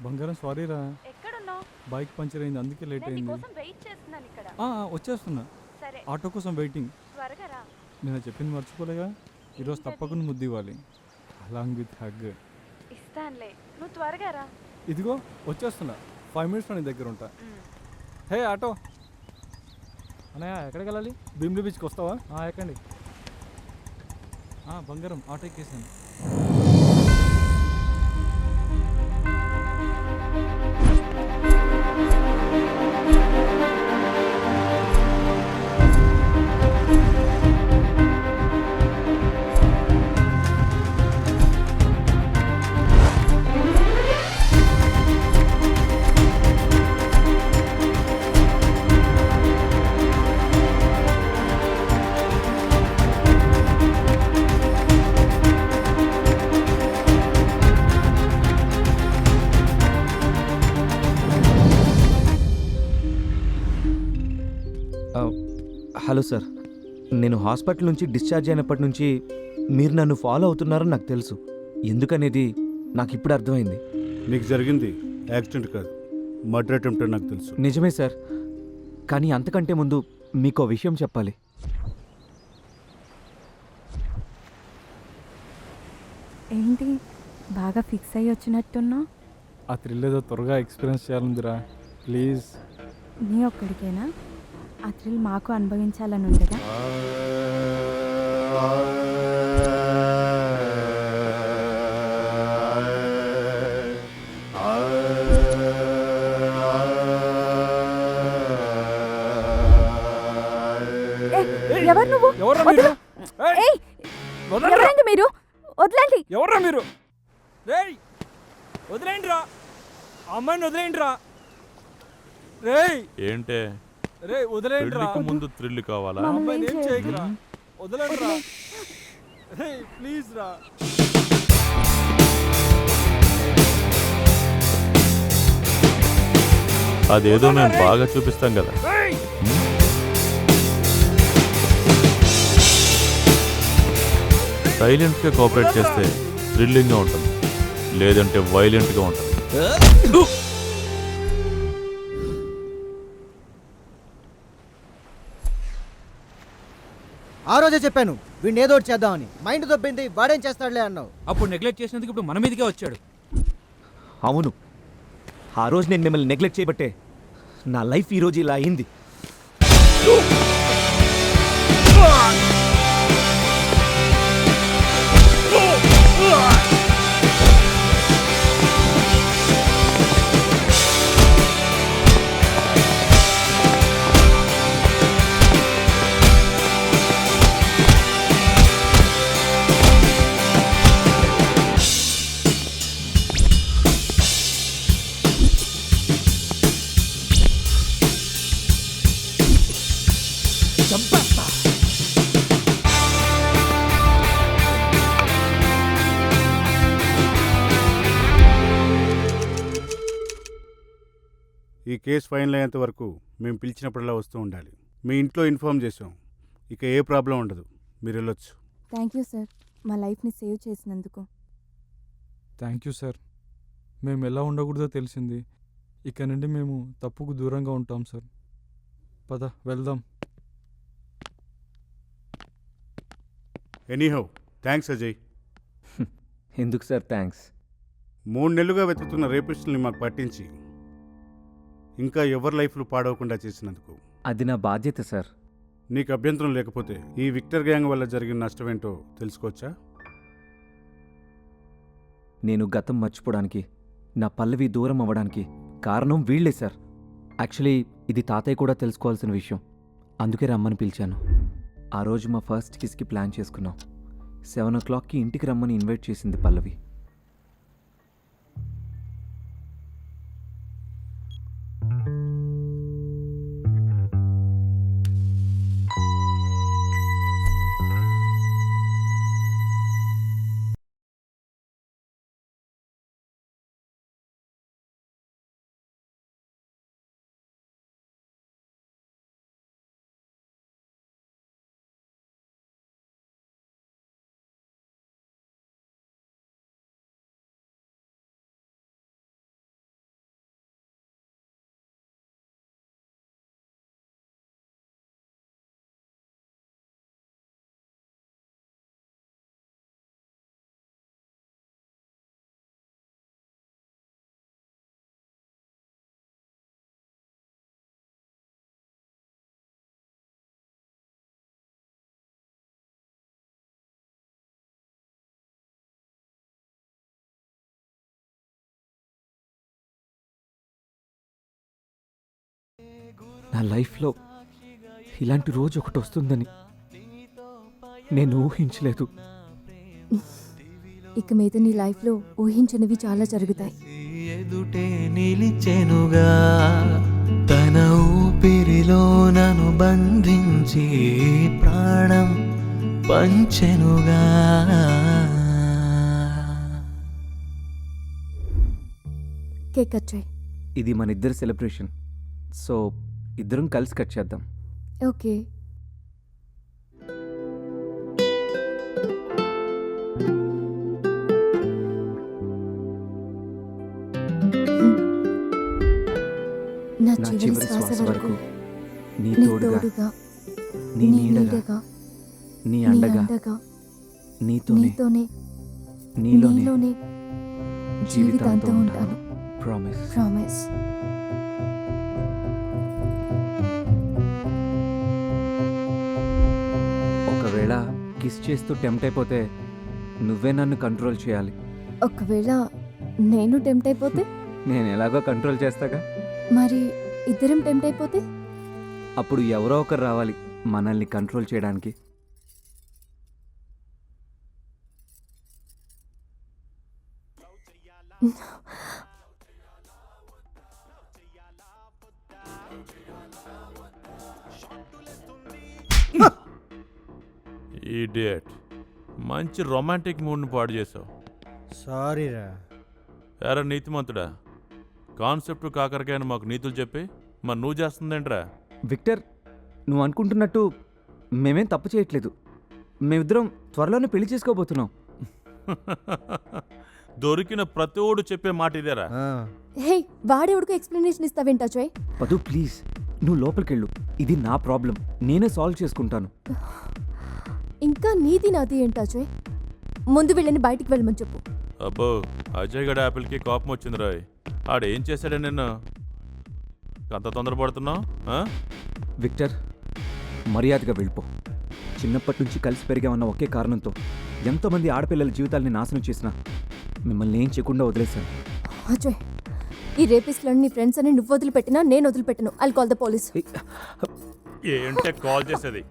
బంగారం సారీ రా, ఎక్కడున్నావు? బైక్ పంచర్ అయింది అందుకే లేట్ నేను అయింది. నీకోసం వెయిట్ చేస్తున్నాను ఇక్కడ. వచ్చేస్తున్నా, సరే ఆటో కోసం వెయిటింగ్. త్వరగా రా. నేను చెప్పింది మర్చిపోలేగా, ఈరోజు ఏంటది? తప్పకుండా ముద్దు ఇవ్వాలి, అలాంగ్ విత్ హగ్. ఇస్తానులే, నువ్వు త్వరగా రా. ఇదిగో వచ్చేస్తున్నా, 5 మినిట్స్లో నీ దగ్గర ఉంటా. మ్. హే ఆటో, అన్నయ్య ఎక్కడికి వెళ్ళాలి? భీమ్లీ బీచ్కి వస్తావా? ఎక్కండి. బంగారం ఆటో ఎక్కేసాను. హలో సార్, నేను హాస్పిటల్ నుంచి డిశ్చార్జ్ అయినప్పటి నుంచి మీరు నన్ను ఫాలో అవుతున్నారని నాకు తెలుసు. ఎందుకనేది నాకు ఇప్పుడు అర్థమైంది. నీకు జరిగింది యాక్సిడెంట్ కాదు, మర్డర్ అటెంప్ట్ అని నాకు తెలుసు. నిజమే సార్, కానీ అంతకంటే ముందు మీకో విషయం చెప్పాలి. ఏంటి బాగా ఫిక్స్ అయ్యి వచ్చినట్టున్నా? ఆ థ్రిల్ ఏదో త్వరగా ఎక్స్పీరియన్స్ చేయాలందిరా, ప్లీజ్. నీ ఒక్కడికేనా ఆ థ్రిల్? మాకు అనుభవించాలని ఉండదా? ఎవరు నువ్వు? ఎవర్రా మీరు? ఏయ్, ఎవరండి మీరు? వదలండి. ఎవర్రా మీరు? రేయ్ వదిలేండి రా, అమ్మాయిని వదిలేండి రా. రేయ్ ఏంటే రే వదిలేండి రా, పెళ్లికి ముందు థ్రిల్ కావాలా? అమ్మాయిని ఏం చేయకురా, వదలండి రా. రే ప్లీజ్ రా. అదేదో నేను బాగా చూపిస్తాం కదా. సైలెంట్గా కోఆపరేట్ చేస్తే థ్రిల్లింగ్గా ఉంటుంది, లేదంటే వైలెంట్గా ఉంటుంది. ఆ రోజే చెప్పాను వీడిని ఏదో ఒకటి చేద్దామని. మైండ్ దొబ్బింది, వాడేం చేస్తాడులే అన్నావు. అప్పుడు నెగ్లెక్ట్ చేసినందుకు ఇప్పుడు మన మీదకే వచ్చాడు. అవును, ఆ రోజు నేను మిమ్మల్ని నెగ్లెక్ట్ చేయబట్టే నా లైఫ్ ఈరోజు ఇలా అయింది. ఈ కేసు ఫైనల్ అయ్యేంత వరకు మేము పిలిచినప్పుడల్లా వస్తూ ఉండాలి. మీ ఇంట్లో ఇన్ఫార్మ్ చేసాం, ఇక ఏ ప్రాబ్లం ఉండదు, మీరు వెళ్ళొచ్చు. థ్యాంక్ యూ సార్, మా లైఫ్ని సేవ్ చేసినందుకు. థ్యాంక్ యూ సార్, మేము ఎలా ఉండకూడదో తెలిసింది. ఇక నుండి మేము తప్పుకు దూరంగా ఉంటాం సార్. పద వెళ్దాం. Anyhow thanks Ajay. ఎందుకు సార్ థ్యాంక్స్? 3 నెలలుగా వెతుకుతున్న రేపిస్టుల్ని మాకు పట్టించి ఇంకా ఎవరి లైఫ్లు పాడవకుండా చేసినందుకు. అది నా బాధ్యత సార్. నీకు అభ్యంతరం లేకపోతే ఈ విక్టర్ గ్యాంగ్ వల్ల జరిగిన నష్టమేంటో తెలుసుకోవచ్చా? నేను గతం మర్చిపోవడానికి, నా పల్లవి దూరం అవ్వడానికి కారణం వీళ్లే సార్. యాక్చువల్లీ ఇది తాతయ్య కూడా తెలుసుకోవాల్సిన విషయం, అందుకే రమ్మని పిలిచాను. ఆ రోజు మా ఫస్ట్ కిస్కి ప్లాన్ చేసుకున్నాం. 7 o'clockకి ఇంటికి రమ్మని ఇన్వైట్ చేసింది పల్లవి. నా లైఫ్లో ఇలాంటి రోజు ఒకటి వస్తుందని నేను ఊహించలేదు. ఇక మీద నీ లైఫ్లో ఊహించనివి చాలా జరుగుతాయి. ఎదుటే నిలిచెనుగా తన ఊపిరిలో నన్ను బంధించి ప్రాణం పంచెనుగా. కేక్ కట్ చేయి. ఇది మన ఇద్దరి సెలబ్రేషన్, సో ఇద్దరం కలిసి కట్ చేద్దాం. ఓకే. నా నా చివరి శ్వాస వరకు నీ నీ తోడుగా, తోడుగా, నీ నీ నీడగా, నీడగా, నీ నీ అండగా, అండగా, నీతోనే నీతోనే నీలోనే నీలోనే జీవితాంతం ఉంటాను. ప్రామిస్. ప్రామిస్. ఒకవేళ కిస్ చేస్తూ టెంప్ట్ అయిపోతే నువ్వే నన్ను కంట్రోల్ చేయాలి. ఒకవేళ నేను టెంప్ట్ అయిపోతే? నేను ఎలాగో కంట్రోల్ చేస్తాగా. మరి ఇద్దరం టెంప్ట్ అయిపోతే? అప్పుడు ఎవరో ఒకరు రావాలి మనల్ని కంట్రోల్ చేయడానికి. ఈడియట్, మంచి రొమాంటిక్ మూడ్ని పాడు చేసావు. సారీ రా. ఎరా నీతిమంతుడా, కాన్సెప్ట్ కాకరకాయని మాకు నీతులు చెప్పి మరి నువ్వు చేస్తుందేంట్రా? విక్టర్, నువ్వు అనుకుంటున్నట్టు మేమేం తప్పు చేయట్లేదు. మేమిద్దరం త్వరలోనే పెళ్లి చేసుకోబోతున్నాం. దొరికిన ప్రతి ఓడు చెప్పే మాట ఇదేరా? హే, వాడెవడికి ఎక్స్ప్లెనేషన్ ఇస్తావేంటా చోయ్? పదు ప్లీజ్, నువ్వు లోపలికెళ్ళు. ఇది నా ప్రాబ్లం, నేనే సాల్వ్ చేసుకుంటాను. ఇంకా నీది నాది ఏంటా చోయ్? ముందు వీళ్ళని బయటికి వెళ్ళమని చెప్పు. అబ్బో, అజయ్ గడ యాపిల్కి కోపం వచ్చింది రాయ్. ఆడేం చేశాడే నిన్ను అంత తొందరపడుతున్నావు? విక్టర్, మర్యాదగా వెళ్ళిపో. చిన్నప్పటి నుంచి కలిసి పెరిగామన్న ఒకే కారణంతో ఎంతోమంది ఆడపిల్లల జీవితాల్ని నాశనం చేసినా మిమ్మల్ని ఏం చేయకుండా వదిలేశాను. అజయ్, ఈ రేపిస్ట్లను నీ ఫ్రెండ్స్ అని నువ్వు వదిలిపెట్టినా నేను వదిలిపెట్టను. I'll call the police. ఏంటే కాల్ చేసేది?